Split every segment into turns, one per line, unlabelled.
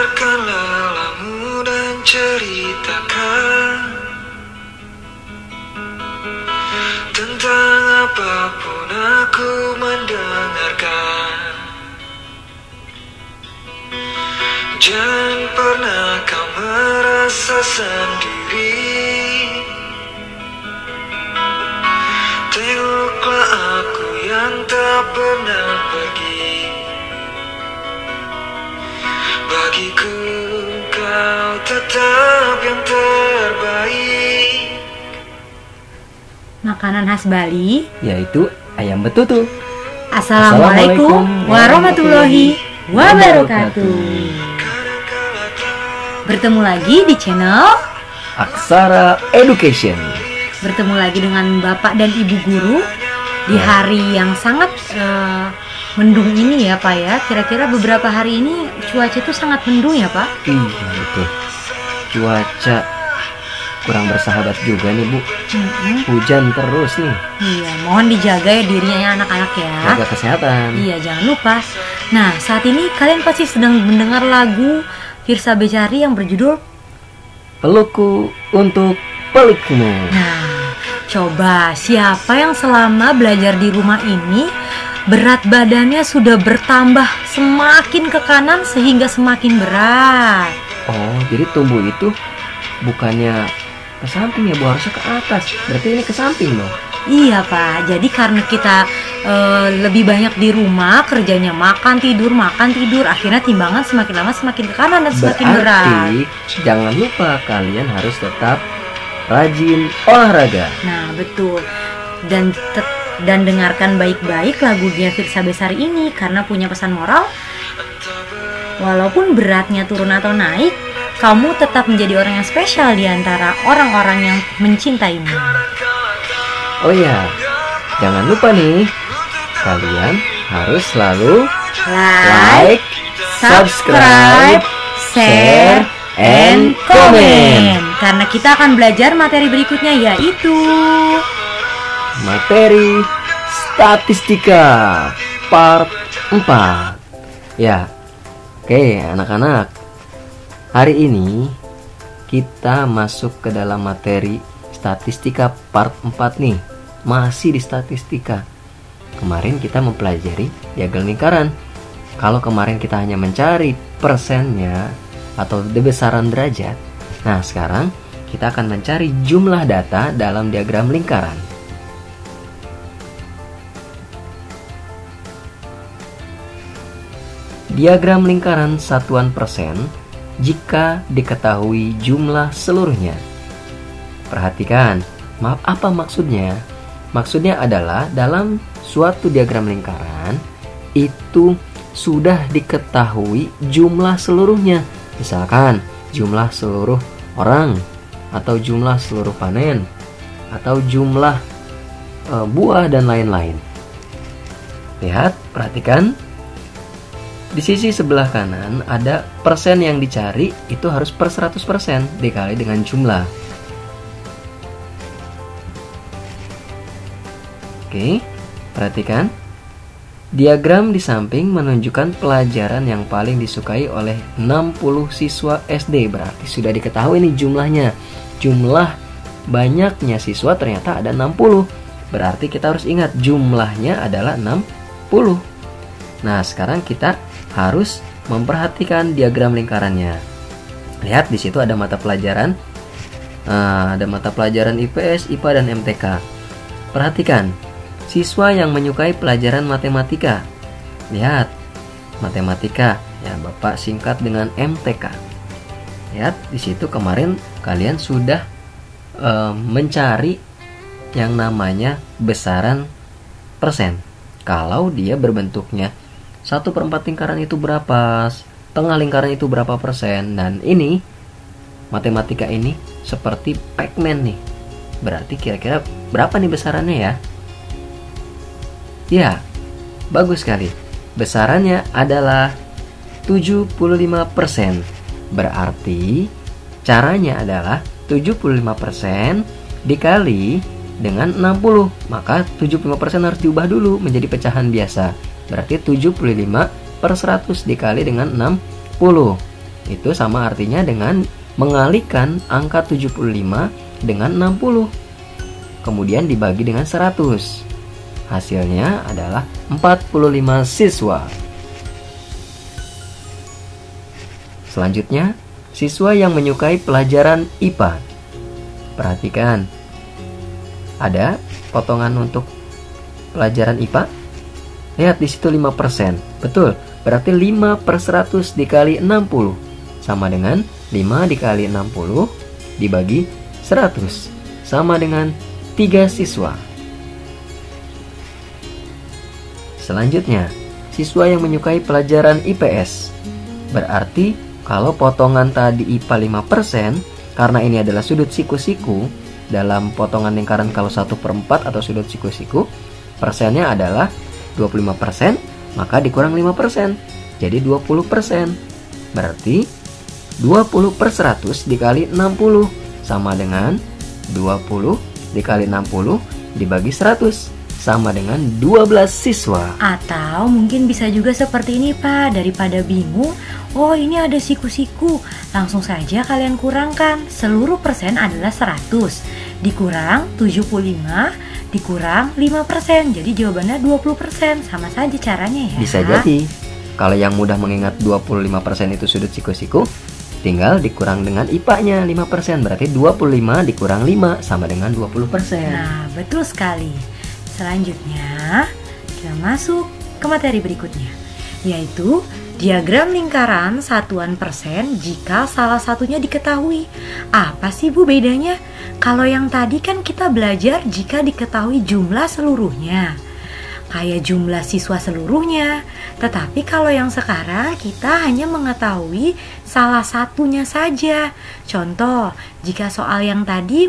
Dengarkan lelamu dan ceritakan tentang apapun aku mendengarkan. Jangan pernah kau merasa sendiri. Tengoklah aku yang tak pernah pergi. Bagiku kau tetap yang terbaik.
Makanan khas Bali
yaitu ayam betutu.
Assalamualaikum warahmatullahi wabarakatuh. Bertemu lagi di channel
Aksara Education.
Bertemu lagi dengan Bapak dan Ibu Guru di hari yang sangat mendung ini ya Pak ya. Kira-kira beberapa hari ini cuaca itu sangat mendung ya Pak?
Iya betul. Cuaca kurang bersahabat juga nih Bu. Hujan terus nih.
Iya, mohon dijaga ya dirinya ya anak-anak ya.
Jaga kesehatan.
Iya, jangan lupa. Nah, saat ini kalian pasti sedang mendengar lagu Firsa Besari yang berjudul
Pelukku untuk Pelikmu.
Nah, coba siapa yang selama belajar di rumah ini berat badannya sudah bertambah semakin ke kanan sehingga semakin berat?
Oh, jadi tubuh itu bukannya ke samping ya Bu, harusnya ke atas. Berarti ini ke samping dong.
Iya Pak, jadi karena kita lebih banyak di rumah, kerjanya makan tidur, akhirnya timbangan semakin lama semakin ke kanan dan semakin berat.
Berarti jangan lupa kalian harus tetap rajin olahraga.
Nah betul, dan dengarkan baik-baik lagunya Firsa Besari ini karena punya pesan moral. Walaupun beratnya turun atau naik, kamu tetap menjadi orang yang spesial di antara orang-orang yang mencintaimu.
Oh ya, jangan lupa nih, kalian harus selalu like, subscribe, share, and comment.
Karena kita akan belajar materi berikutnya, yaitu
materi statistika part 4. Ya, oke anak-anak, hari ini kita masuk ke dalam materi statistika part 4 nih. Masih di statistika. Kemarin kita mempelajari diagram lingkaran. Kalau kemarin kita hanya mencari persennya atau besaran derajat, nah sekarang kita akan mencari jumlah data dalam diagram lingkaran. Diagram lingkaran satuan persen jika diketahui jumlah seluruhnya. Perhatikan, apa maksudnya? Maksudnya adalah dalam suatu diagram lingkaran itu sudah diketahui jumlah seluruhnya. Misalkan jumlah seluruh orang, atau jumlah seluruh panen, atau jumlah buah dan lain-lain. Lihat, perhatikan. Di sisi sebelah kanan ada persen yang dicari, itu harus per 100% dikali dengan jumlah. Oke, perhatikan. Diagram di samping menunjukkan pelajaran yang paling disukai oleh 60 siswa SD. Berarti sudah diketahui nih jumlahnya. Jumlah banyaknya siswa ternyata ada 60. Berarti kita harus ingat jumlahnya adalah 60. Nah, sekarang kita harus memperhatikan diagram lingkarannya. Lihat di situ ada mata pelajaran. Ada mata pelajaran IPS, IPA, dan MTK. Perhatikan, siswa yang menyukai pelajaran matematika. Lihat, matematika, ya Bapak singkat dengan MTK. Lihat di situ kemarin kalian sudah mencari yang namanya besaran persen. Kalau dia berbentuknya 1/4 lingkaran itu berapa, tengah lingkaran itu berapa persen. Dan ini matematika ini seperti Pac-Man nih. Berarti kira-kira berapa nih besarannya ya? Ya, bagus sekali. Besarannya adalah 75%. Berarti caranya adalah 75% dikali dengan 60. Maka 75% harus diubah dulu menjadi pecahan biasa. Berarti 75/100 dikali dengan 60. Itu sama artinya dengan mengalikan angka 75 dengan 60. Kemudian dibagi dengan 100. Hasilnya adalah 45 siswa. Selanjutnya, siswa yang menyukai pelajaran IPA. Perhatikan, ada potongan untuk pelajaran IPA. Lihat di situ 5%. Betul, berarti 5/100 dikali 60 sama dengan 5 dikali 60 dibagi 100 sama dengan 3 siswa. Selanjutnya, siswa yang menyukai pelajaran IPS. Berarti kalau potongan tadi IPA 5%, karena ini adalah sudut siku-siku, dalam potongan lingkaran kalau 1/4 atau sudut siku-siku, persennya adalah 25%, maka dikurang 5%, jadi 20%. Berarti 20/100 dikali 60 sama dengan 20 dikali 60 dibagi 100 sama dengan 12 siswa.
Atau mungkin bisa juga seperti ini Pak, daripada bingung, oh ini ada siku-siku, langsung saja kalian kurangkan. Seluruh persen adalah 100, dikurang 75, dikurang 5%, jadi jawabannya 20%. Sama saja caranya ya.
Bisa jadi, kalau yang mudah mengingat 25% itu sudut siku-siku, tinggal dikurang dengan IPA-nya 5%, berarti 25 dikurang 5 sama dengan 20%.
Nah, betul sekali. Selanjutnya, kita masuk ke materi berikutnya, yaitu diagram lingkaran satuan persen jika salah satunya diketahui. Apa sih Bu bedanya? Kalau yang tadi kan kita belajar jika diketahui jumlah seluruhnya, kayak jumlah siswa seluruhnya. Tetapi kalau yang sekarang kita hanya mengetahui salah satunya saja. Contoh, jika soal yang tadi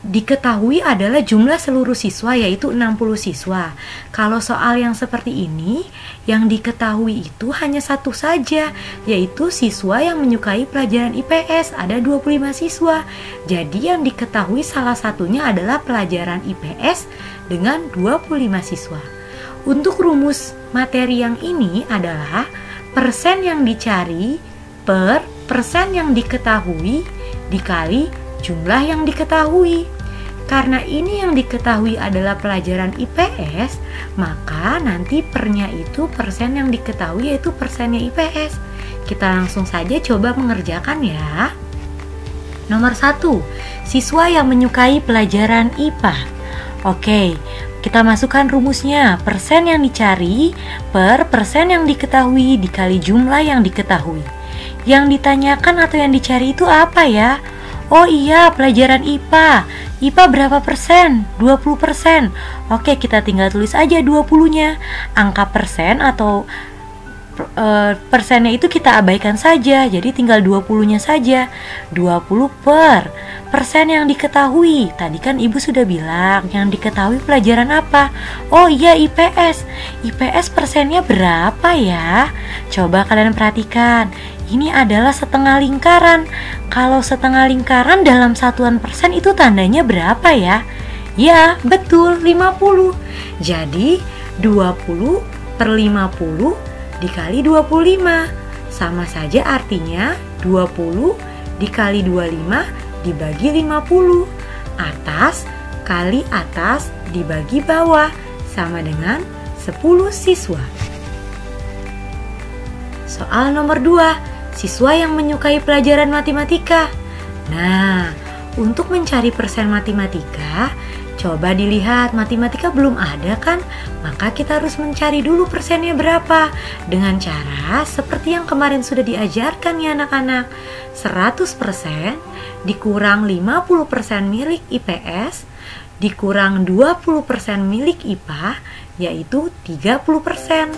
diketahui adalah jumlah seluruh siswa, yaitu 60 siswa. Kalau soal yang seperti ini, yang diketahui itu hanya satu saja, yaitu siswa yang menyukai pelajaran IPS, ada 25 siswa. Jadi yang diketahui salah satunya adalah pelajaran IPS dengan 25 siswa. Untuk rumus materi yang ini adalah persen yang dicari per persen yang diketahui dikali jumlah yang diketahui. Karena ini yang diketahui adalah pelajaran IPS, maka nanti pernya itu persen yang diketahui yaitu persennya IPS. Kita langsung saja coba mengerjakan ya. Nomor 1, siswa yang menyukai pelajaran IPA. Oke, kita masukkan rumusnya. Persen yang dicari per persen yang diketahui dikali jumlah yang diketahui. Yang ditanyakan atau yang dicari itu apa ya? Oh iya, pelajaran IPA. IPA berapa persen? 20%. Oke, kita tinggal tulis aja 20-nya. Angka persen atau persennya itu kita abaikan saja. Jadi tinggal 20-nya saja. 20 per persen yang diketahui. Tadi kan Ibu sudah bilang yang diketahui pelajaran apa? Oh iya, IPS. IPS persennya berapa ya? Coba kalian perhatikan. Ini adalah setengah lingkaran. Kalau setengah lingkaran dalam satuan persen itu tandanya berapa ya? Ya, betul, 50. Jadi 20 per 50 dikali 25. Sama saja artinya 20 dikali 25 dibagi 50. Atas kali atas dibagi bawah sama dengan 10 siswa. Soal nomor 2, siswa yang menyukai pelajaran matematika. Nah, untuk mencari persen matematika, coba dilihat matematika belum ada kan? Maka kita harus mencari dulu persennya berapa. Dengan cara seperti yang kemarin sudah diajarkan ya anak-anak. 100% dikurang 50% milik IPS dikurang 20% milik IPA, yaitu 30%.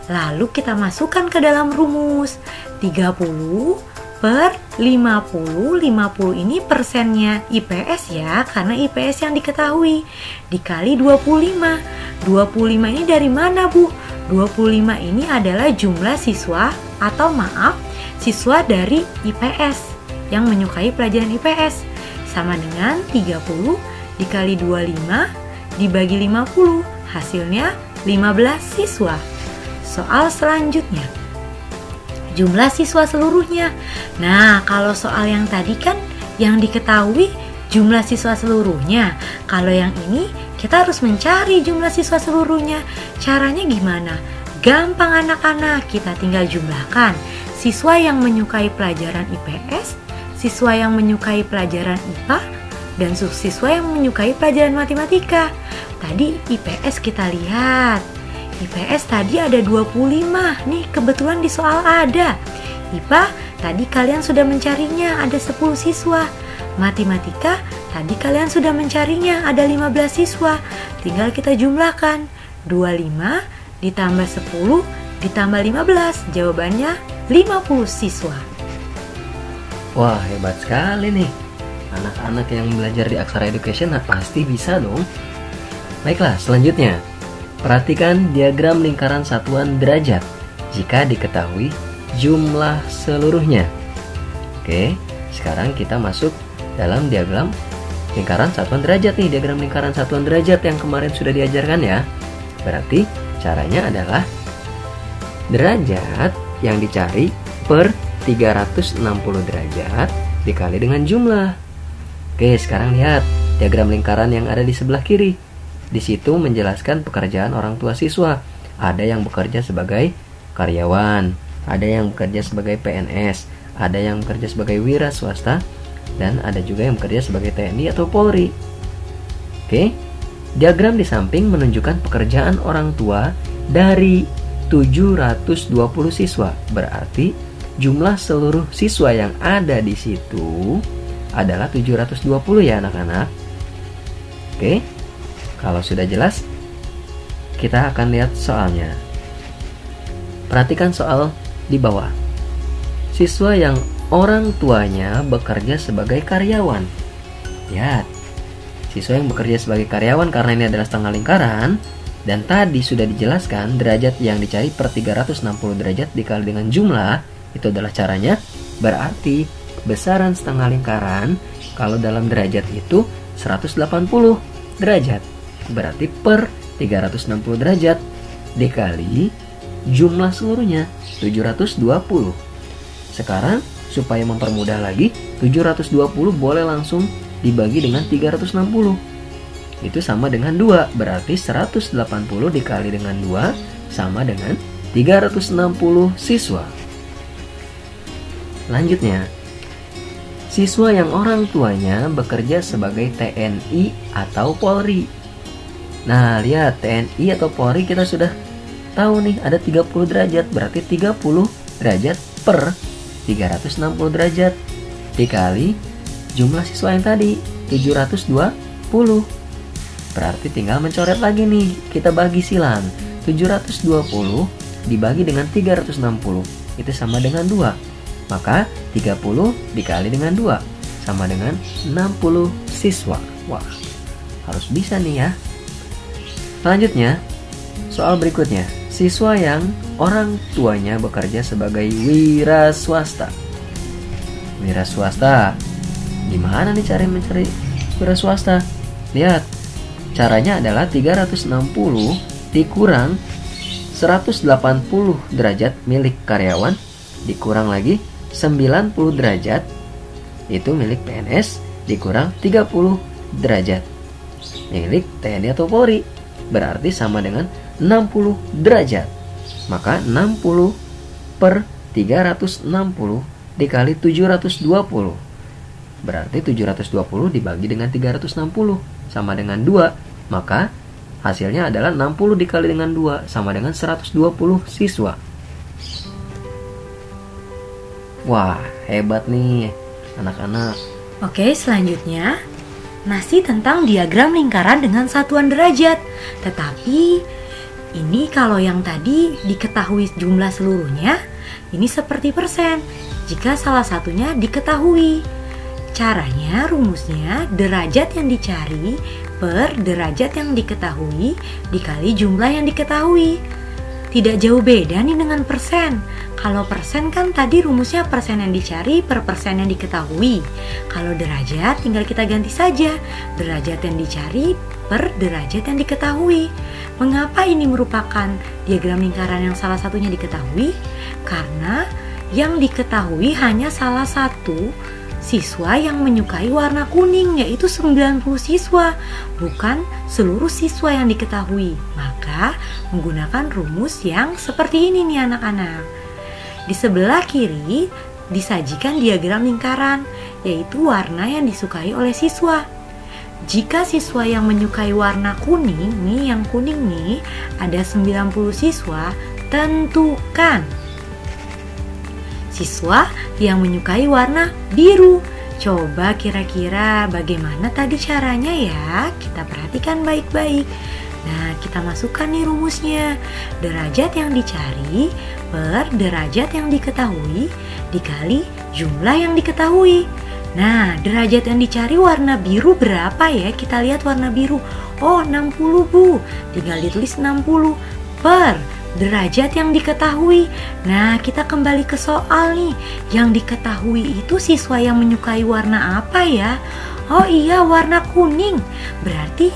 Lalu kita masukkan ke dalam rumus. 30 per 50. 50 ini persennya IPS ya, karena IPS yang diketahui. Dikali 25. 25 ini dari mana Bu? 25 ini adalah jumlah siswa atau maaf, siswa dari IPS yang menyukai pelajaran IPS. Sama dengan 30 dikali 25 dibagi 50. Hasilnya 15 siswa. Soal selanjutnya. jumlah siswa seluruhnya. Nah, kalau soal yang tadi kan yang diketahui jumlah siswa seluruhnya. Kalau yang ini kita harus mencari jumlah siswa seluruhnya. Caranya gimana? Gampang anak-anak, kita tinggal jumlahkan. Siswa yang menyukai pelajaran IPS, siswa yang menyukai pelajaran IPA, dan siswa yang menyukai pelajaran matematika. Tadi IPS kita lihat. IPS tadi ada 25. Nih kebetulan di soal ada. IPA tadi kalian sudah mencarinya, ada 10 siswa. Matematika tadi kalian sudah mencarinya, ada 15 siswa. Tinggal kita jumlahkan. 25 ditambah 10 ditambah 15. Jawabannya 50 siswa.
Wah, hebat sekali nih. Anak-anak yang belajar di Aksara Education pasti bisa dong. Baiklah, selanjutnya. Perhatikan diagram lingkaran satuan derajat jika diketahui jumlah seluruhnya. Oke, sekarang kita masuk dalam diagram lingkaran satuan derajat nih. Diagram lingkaran satuan derajat yang kemarin sudah diajarkan ya. Berarti caranya adalah derajat yang dicari per 360 derajat dikali dengan jumlah. Oke, sekarang lihat diagram lingkaran yang ada di sebelah kiri. Di situ menjelaskan pekerjaan orang tua siswa. Ada yang bekerja sebagai karyawan, ada yang bekerja sebagai PNS, ada yang bekerja sebagai wira swasta, dan ada juga yang bekerja sebagai TNI atau Polri. Oke, diagram di samping menunjukkan pekerjaan orang tua dari 720 siswa. Berarti jumlah seluruh siswa yang ada di situ adalah 720 ya anak-anak. Oke, kalau sudah jelas, kita akan lihat soalnya. Perhatikan soal di bawah. Siswa yang orang tuanya bekerja sebagai karyawan. Lihat, siswa yang bekerja sebagai karyawan karena ini adalah setengah lingkaran. Dan tadi sudah dijelaskan derajat yang dicari per 360 derajat dikali dengan jumlah. Itu adalah caranya. Berarti besaran setengah lingkaran kalau dalam derajat itu 180 derajat. Berarti per 360 derajat dikali jumlah seluruhnya 720. Sekarang supaya mempermudah lagi, 720 boleh langsung dibagi dengan 360. Itu sama dengan 2. Berarti 180 dikali dengan 2 sama dengan 360 siswa. Lanjutnya, siswa yang orang tuanya bekerja sebagai TNI atau Polri. Nah, lihat TNI atau Polri kita sudah tahu nih ada 30 derajat. Berarti 30 derajat per 360 derajat dikali jumlah siswa yang tadi 720. Berarti tinggal mencoret lagi nih. Kita bagi silang. 720 dibagi dengan 360 itu sama dengan 2. Maka 30 dikali dengan 2 sama dengan 60 siswa. Wah, harus bisa nih ya. Selanjutnya, soal berikutnya. Siswa yang orang tuanya bekerja sebagai wira swasta. Wira swasta. Gimana nih cara mencari wira swasta? Lihat, caranya adalah 360 dikurang 180 derajat milik karyawan dikurang lagi 90 derajat itu milik PNS dikurang 30 derajat milik TNI atau Polri. Berarti sama dengan 60 derajat. Maka 60 per 360 dikali 720. Berarti 720 dibagi dengan 360 sama dengan 2. Maka hasilnya adalah 60 dikali dengan 2 sama dengan 120 siswa. Wah, hebat nih anak-anak.
Oke, selanjutnya masih tentang diagram lingkaran dengan satuan derajat. Tetapi ini kalau yang tadi diketahui jumlah seluruhnya, ini seperti persen jika salah satunya diketahui. Caranya, rumusnya derajat yang dicari per derajat yang diketahui dikali jumlah yang diketahui. Tidak jauh beda nih dengan persen. Kalau persen kan tadi rumusnya persen yang dicari per persen yang diketahui. Kalau derajat tinggal kita ganti saja. Derajat yang dicari per derajat yang diketahui. Mengapa ini merupakan diagram lingkaran yang salah satunya diketahui? Karena yang diketahui hanya salah satu siswa yang menyukai warna kuning, yaitu 90 siswa, bukan seluruh siswa yang diketahui. Maka menggunakan rumus yang seperti ini nih anak-anak. Di sebelah kiri disajikan diagram lingkaran, yaitu warna yang disukai oleh siswa. Jika siswa yang menyukai warna kuning nih, yang kuning nih, ada 90 siswa, tentukan siswa yang menyukai warna biru. Coba kira-kira bagaimana tadi caranya ya? Kita perhatikan baik-baik. Nah, kita masukkan nih rumusnya. Derajat yang dicari per derajat yang diketahui dikali jumlah yang diketahui. Nah, derajat yang dicari warna biru berapa ya? Kita lihat warna biru. Oh, 60 Bu. Tinggal ditulis 60 per derajat yang diketahui. Nah, kita kembali ke soal nih. Yang diketahui itu siswa yang menyukai warna apa ya? Oh iya, warna kuning. Berarti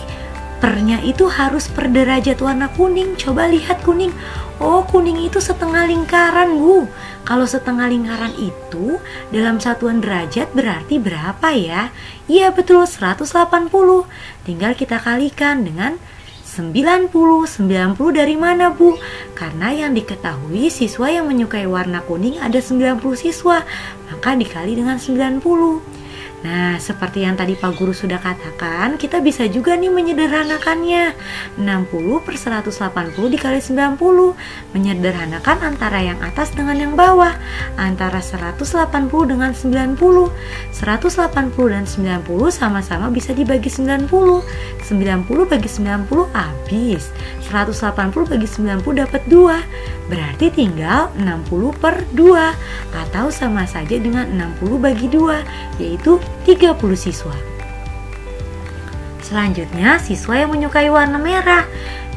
pernya itu harus per derajat warna kuning. Coba lihat kuning. Oh, kuning itu setengah lingkaran, Bu. Kalau setengah lingkaran itu dalam satuan derajat berarti berapa ya? Iya betul, 180. Tinggal kita kalikan dengan 90. 90 dari mana, Bu? Karena yang diketahui siswa yang menyukai warna kuning ada 90 siswa, maka dikali dengan 90. Nah, seperti yang tadi Pak Guru sudah katakan, kita bisa juga nih menyederhanakannya. 60 per 180 dikali 90. Menyederhanakan antara yang atas dengan yang bawah, antara 180 dengan 90. 180 dan 90 sama-sama bisa dibagi 90. 90 bagi 90 habis. 180 bagi 90 dapat 2. Berarti tinggal 60 per 2, atau sama saja dengan 60 bagi 2, yaitu 30 siswa. Selanjutnya, siswa yang menyukai warna merah.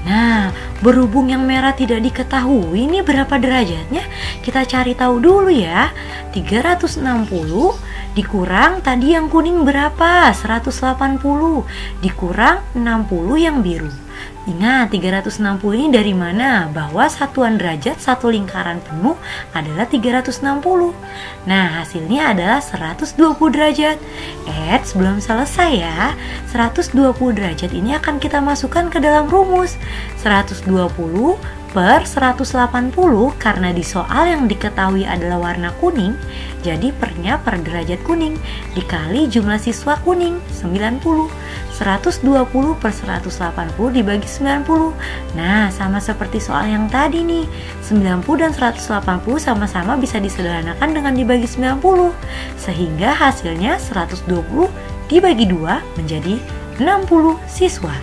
Nah, berhubung yang merah tidak diketahui ini berapa derajatnya, kita cari tahu dulu ya. 360 dikurang tadi yang kuning berapa? 180 dikurang 60 yang biru. Ingat, 360 ini dari mana? Bahwa satuan derajat satu lingkaran penuh adalah 360. Nah, hasilnya adalah 120 derajat. Belum selesai ya. 120 derajat ini akan kita masukkan ke dalam rumus. 120 per 180, karena di soal yang diketahui adalah warna kuning, jadi pernya per derajat kuning dikali jumlah siswa kuning 90. 120 per 180 dibagi 90. Nah, sama seperti soal yang tadi nih, 90 dan 180 sama-sama bisa disederhanakan dengan dibagi 90, sehingga hasilnya 120 dibagi 2 menjadi 60 siswa.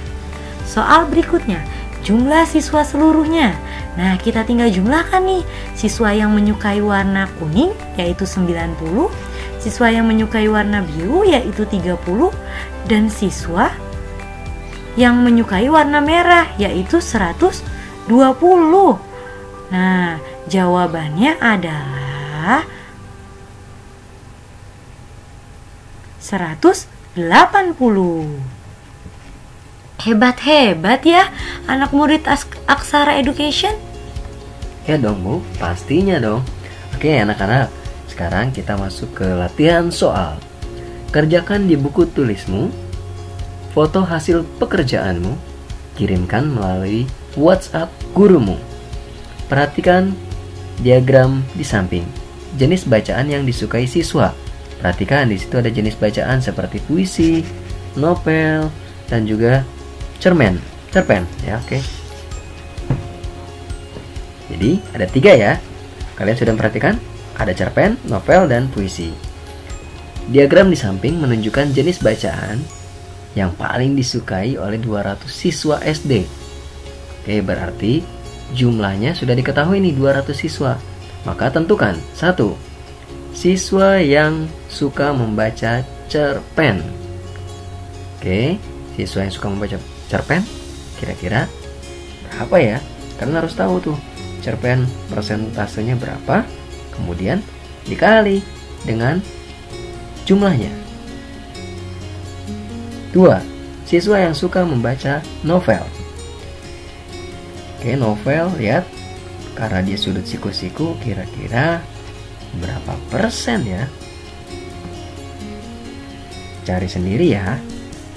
Soal berikutnya, jumlah siswa seluruhnya. Nah, kita tinggal jumlahkan nih. Siswa yang menyukai warna kuning yaitu 90, siswa yang menyukai warna biru yaitu 30, dan siswa yang menyukai warna merah yaitu 120. Nah, jawabannya adalah 180. Hebat-hebat ya anak murid Aksara Education.
Ya dong Bu, pastinya dong. Oke anak-anak, sekarang kita masuk ke latihan soal. Kerjakan di buku tulismu, foto hasil pekerjaanmu, kirimkan melalui WhatsApp gurumu. Perhatikan diagram di samping. Jenis bacaan yang disukai siswa. Perhatikan di situ ada jenis bacaan seperti puisi, novel, dan juga cerpen ya, oke. Jadi ada 3 ya. Kalian sudah perhatikan? Ada cerpen, novel, dan puisi. Diagram di samping menunjukkan jenis bacaan yang paling disukai oleh 200 siswa SD. Oke, berarti jumlahnya sudah diketahui nih, 200 siswa. Maka tentukan 1. Siswa yang suka membaca cerpen. Oke, siswa yang suka membaca cerpen kira-kira berapa ya? Karena harus tahu tuh cerpen persentasenya berapa, kemudian dikali dengan jumlahnya. 2. Siswa yang suka membaca novel. Oke, novel, lihat, karena dia sudut siku-siku, kira-kira berapa persen ya? Cari sendiri ya.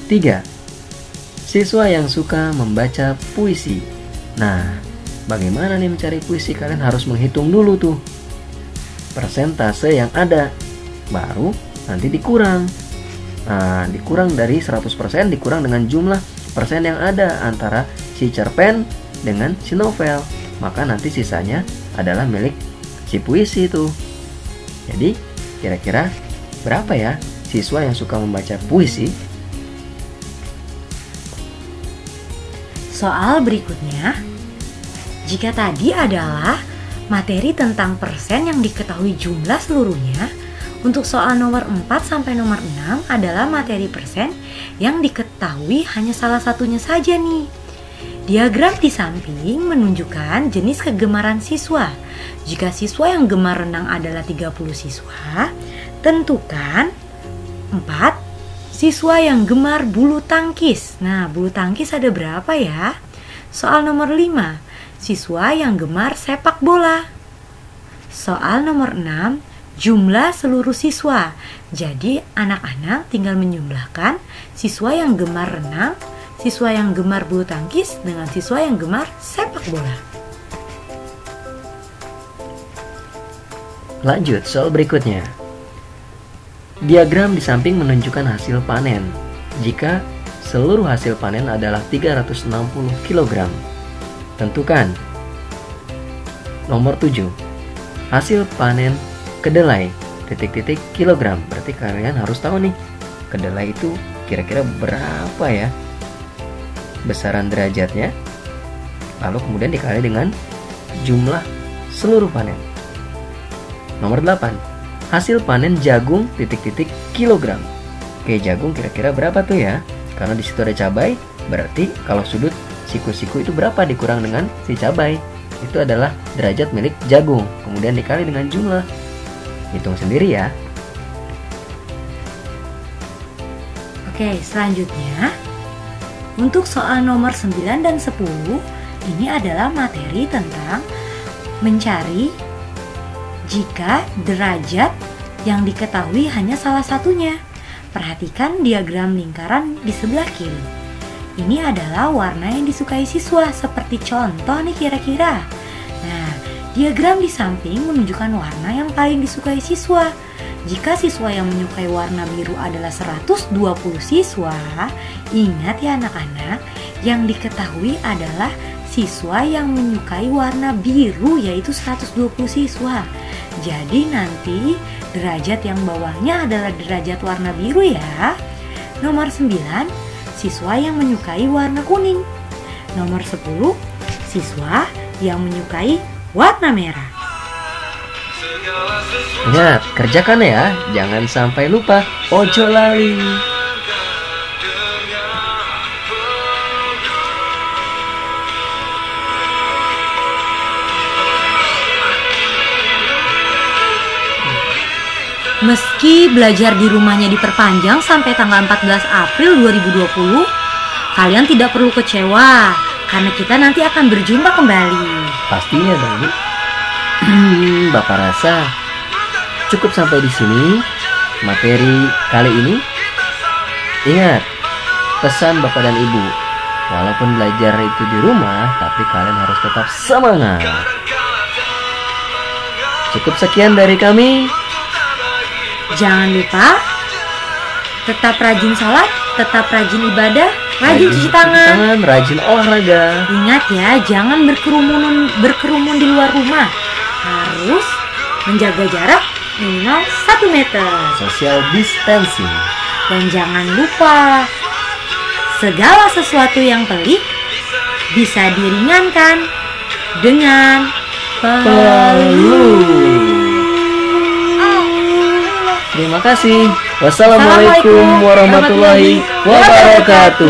3. Siswa yang suka membaca puisi. Nah, bagaimana nih mencari puisi? Kalian harus menghitung dulu tuh persentase yang ada, baru nanti dikurang. Nah, dikurang dari 100%, dikurang dengan jumlah persen yang ada antara si cerpen dengan si novel. Maka nanti sisanya adalah milik si puisi itu. Jadi kira-kira berapa ya siswa yang suka membaca puisi?
Soal berikutnya, jika tadi adalah materi tentang persen yang diketahui jumlah seluruhnya, untuk soal nomor 4 sampai nomor 6 adalah materi persen yang diketahui hanya salah satunya saja nih. Diagram di samping menunjukkan jenis kegemaran siswa. Jika siswa yang gemar renang adalah 30 siswa, tentukan 4 siswa yang gemar bulu tangkis. Nah, bulu tangkis ada berapa ya? Soal nomor 5, siswa yang gemar sepak bola. Soal nomor 6, jumlah seluruh siswa. Jadi anak-anak tinggal menjumlahkan siswa yang gemar renang, siswa yang gemar bulu tangkis dengan siswa yang gemar sepak bola.
Lanjut soal berikutnya. Diagram di samping menunjukkan hasil panen. Jika seluruh hasil panen adalah 360 kg, tentukan. Nomor 7. Hasil panen kedelai titik-titik kilogram. Berarti kalian harus tahu nih, kedelai itu kira-kira berapa ya besaran derajatnya. Lalu kemudian dikali dengan jumlah seluruh panen. Nomor 8. Hasil panen jagung titik-titik kilogram. Oke, jagung kira-kira berapa tuh ya? Karena di situ ada cabai, berarti kalau sudut siku-siku itu berapa dikurang dengan si cabai? Itu adalah derajat milik jagung. Kemudian dikali dengan jumlah. Hitung sendiri ya.
Oke, selanjutnya untuk soal nomor 9 dan 10, ini adalah materi tentang mencari jika derajat yang diketahui hanya salah satunya. Perhatikan diagram lingkaran di sebelah kiri. Ini adalah warna yang disukai siswa, seperti contoh nih kira-kira. Nah, diagram di samping menunjukkan warna yang paling disukai siswa. Jika siswa yang menyukai warna biru adalah 120 siswa, ingat ya anak-anak, yang diketahui adalah siswa yang menyukai warna biru, yaitu 120 siswa. Jadi nanti derajat yang bawahnya adalah derajat warna biru ya. Nomor 9, siswa yang menyukai warna kuning. Nomor 10, siswa yang menyukai warna merah.
Ingat, kerjakan ya, jangan sampai lupa. Ojo lali.
Meski belajar di rumahnya diperpanjang sampai tanggal 14 April 2020, kalian tidak perlu kecewa karena kita nanti akan berjumpa kembali.
Pastinya dong, Bu. Bapak rasa cukup sampai di sini materi kali ini. Ingat pesan Bapak dan Ibu, walaupun belajar itu di rumah, tapi kalian harus tetap semangat. Cukup sekian dari kami.
Jangan lupa tetap rajin sholat, tetap rajin ibadah, rajin cuci tangan,
rajin olahraga.
Ingat ya, jangan berkerumun di luar rumah. Harus menjaga jarak minimal 1 meter.
Social distancing.
Dan jangan lupa, segala sesuatu yang pelik bisa diringankan dengan peluang.
Terima kasih. Wassalamualaikum warahmatullahi wabarakatuh.